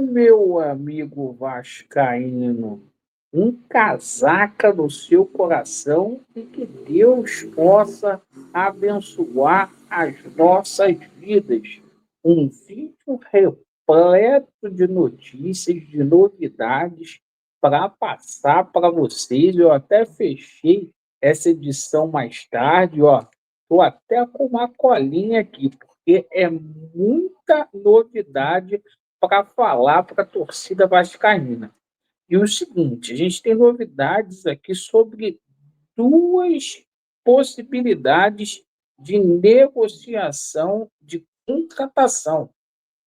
Meu amigo vascaíno, um casaca no seu coração e que Deus possa abençoar as nossas vidas. Um vídeo repleto de notícias, de novidades para passar para vocês. Eu até fechei essa edição mais tarde, ó. Estou até com uma colinha aqui, porque é muita novidade para falar para a torcida vascaína. E o seguinte, a gente tem novidades aqui sobre duas possibilidades de negociação de contratação.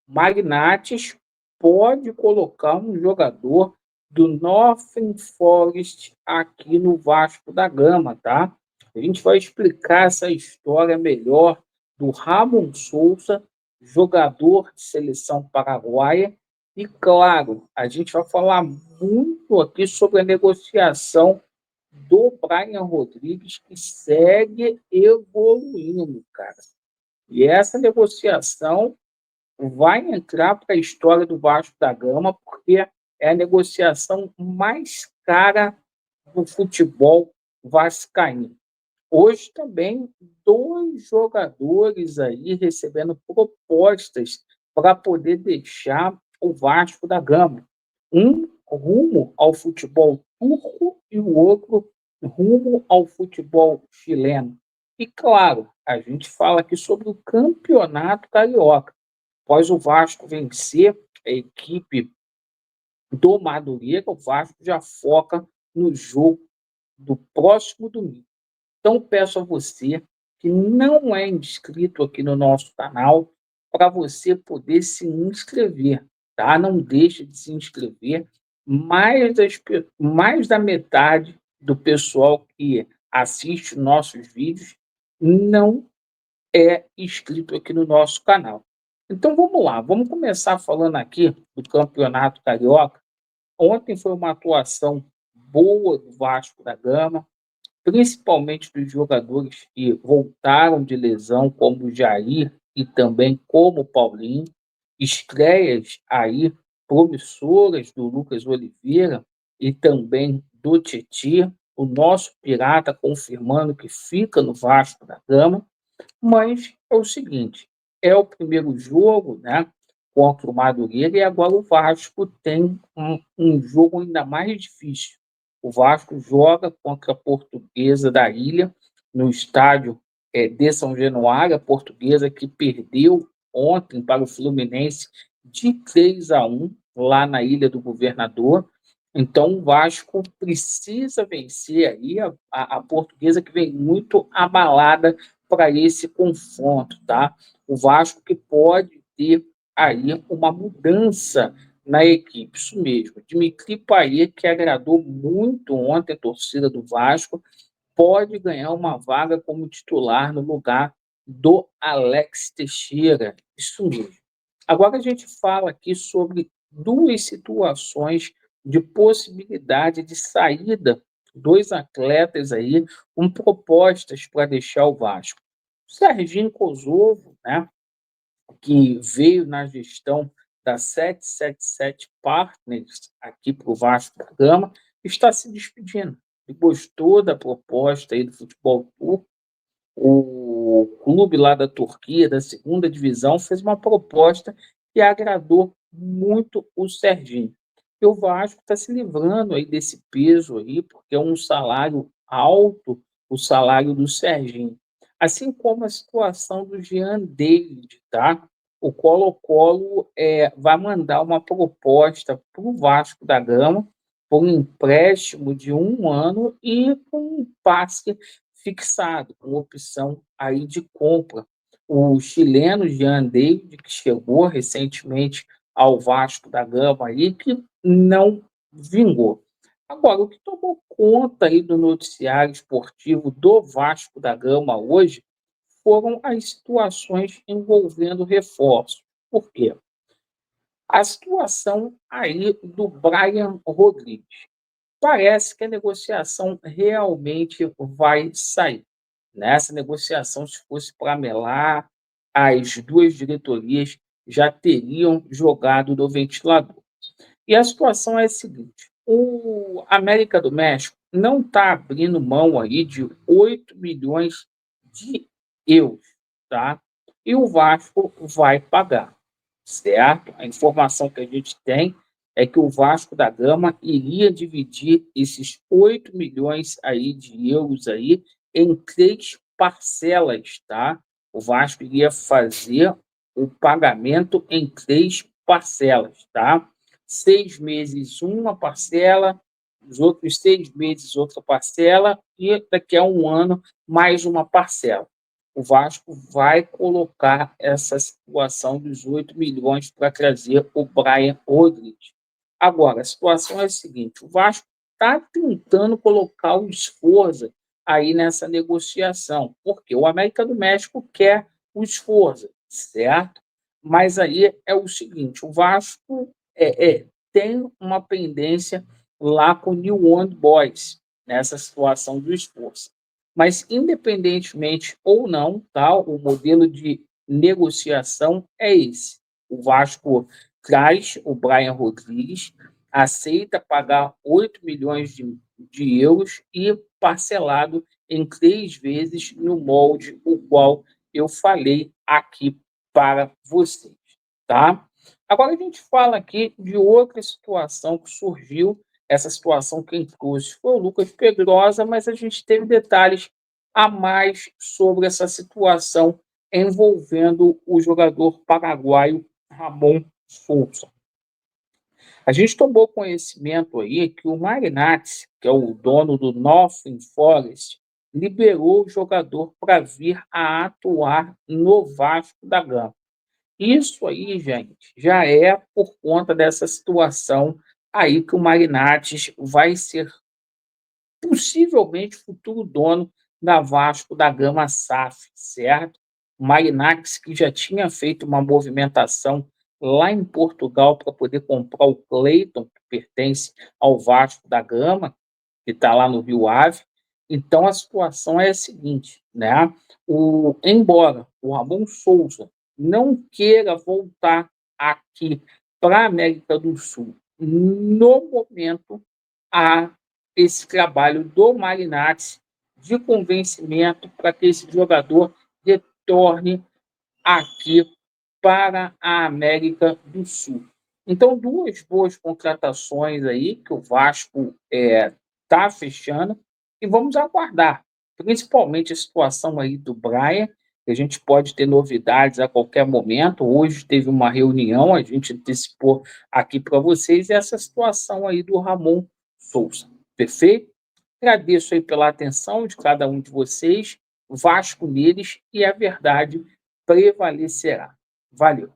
Magnates pode colocar um jogador do Nottingham Forest aqui no Vasco da Gama, tá? A gente vai explicar essa história melhor do Ramon Souza, jogador de seleção paraguaia. E, claro, a gente vai falar muito aqui sobre a negociação do Brian Rodrigues, que segue evoluindo, cara. E essa negociação vai entrar para a história do Vasco da Gama, porque é a negociação mais cara do futebol vascaíno. Hoje também, dois jogadores aí recebendo propostas para poder deixar o Vasco da Gama. Um rumo ao futebol turco e o outro rumo ao futebol chileno. E claro, a gente fala aqui sobre o campeonato carioca. Após o Vasco vencer a equipe do Madureira, o Vasco já foca no jogo do próximo domingo. Então, peço a você que não é inscrito aqui no nosso canal, para você poder se inscrever, tá? Não deixe de se inscrever. Mais da metade do pessoal que assiste nossos vídeos não é inscrito aqui no nosso canal. Então vamos lá, vamos começar falando aqui do Campeonato Carioca. Ontem foi uma atuação boa do Vasco da Gama, principalmente dos jogadores que voltaram de lesão, como o Jair e também como o Paulinho. Estreias aí promissoras do Lucas Oliveira e também do Titi, o nosso Pirata confirmando que fica no Vasco da Gama. Mas é o seguinte, é o primeiro jogo, né, contra o Madureira, e agora o Vasco tem um jogo ainda mais difícil. O Vasco joga contra a Portuguesa da Ilha, no estádio de São Januário, a Portuguesa que perdeu ontem para o Fluminense de 3-1 lá na Ilha do Governador. Então o Vasco precisa vencer aí a Portuguesa, que vem muito abalada para esse confronto, tá? O Vasco que pode ter aí uma mudança na equipe, isso mesmo. Dimitri Payet, que agradou muito ontem a torcida do Vasco, pode ganhar uma vaga como titular no lugar do Alex Teixeira, isso mesmo. Agora a gente fala aqui sobre duas situações de possibilidade de saída, dois atletas aí com propostas para deixar o Vasco. O Serginho Kosovo, né, que veio na gestão da 777 Partners aqui para o Vasco da Gama, está se despedindo. E gostou da proposta aí do futebol turco. O clube lá da Turquia, da segunda divisão, fez uma proposta que agradou muito o Serginho. E o Vasco está se livrando aí desse peso aí, porque é um salário alto, o salário do Serginho. Assim como a situação do Jean David, tá? O Colo-Colo vai mandar uma proposta para o Vasco da Gama por um empréstimo de 1 ano e com um passe fixado, com opção aí de compra. O chileno Jean David, que chegou recentemente ao Vasco da Gama aí, que não vingou. Agora, o que tomou conta aí do noticiário esportivo do Vasco da Gama hoje foram as situações envolvendo reforços. Por quê? A situação aí do Brian Rodrigues. Parece que a negociação realmente vai sair. Nessa negociação, se fosse para melar, as duas diretorias já teriam jogado no ventilador. E a situação é a seguinte: o América do México não está abrindo mão aí de 8 milhões de euros, tá? E o Vasco vai pagar, certo? A informação que a gente tem é que o Vasco da Gama iria dividir esses 8 milhões aí de euros aí em 3 parcelas, tá? O Vasco iria fazer o pagamento em 3 parcelas, tá? 6 meses uma parcela, os outros 6 meses outra parcela e daqui a um ano mais uma parcela. O Vasco vai colocar essa situação dos 8 milhões para trazer o Brian Rodrigues. Agora, a situação é a seguinte: o Vasco está tentando colocar o Sforza aí nessa negociação, porque o América do México quer o Sforza, certo? Mas aí é o seguinte: o Vasco tem uma pendência lá com o New Old Boys, nessa situação do esforço. Mas, independentemente ou não, tá, o modelo de negociação é esse. O Vasco traz o Brian Rodrigues, aceita pagar 8 milhões de euros e parcelado em 3 vezes no molde o qual eu falei aqui para vocês, tá? Agora a gente fala aqui de outra situação que surgiu. Essa situação quem trouxe foi o Lucas Pedrosa, mas a gente teve detalhes a mais sobre essa situação envolvendo o jogador paraguaio Ramon Souza. A gente tomou conhecimento aí que o Marinatti, que é o dono do Northern Forest, liberou o jogador para vir a atuar no Vasco da Gama. Isso aí, gente, já é por conta dessa situação aí que o Marinatti vai ser possivelmente futuro dono da Vasco da Gama SAF, certo? O Marinatti que já tinha feito uma movimentação lá em Portugal para poder comprar o Cleiton, que pertence ao Vasco da Gama, que está lá no Rio Ave. Então a situação é a seguinte, né? Embora o Ramon Souza não queira voltar aqui para a América do Sul, no momento há esse trabalho do Marinatti de convencimento para que esse jogador retorne aqui para a América do Sul. Então, duas boas contratações aí que o Vasco está fechando e vamos aguardar, principalmente a situação aí do Brian, que a gente pode ter novidades a qualquer momento. Hoje teve uma reunião, a gente antecipou aqui para vocês essa situação aí do Ramon Souza. Perfeito? Agradeço aí pela atenção de cada um de vocês. Vasco neles e a verdade prevalecerá. Valeu.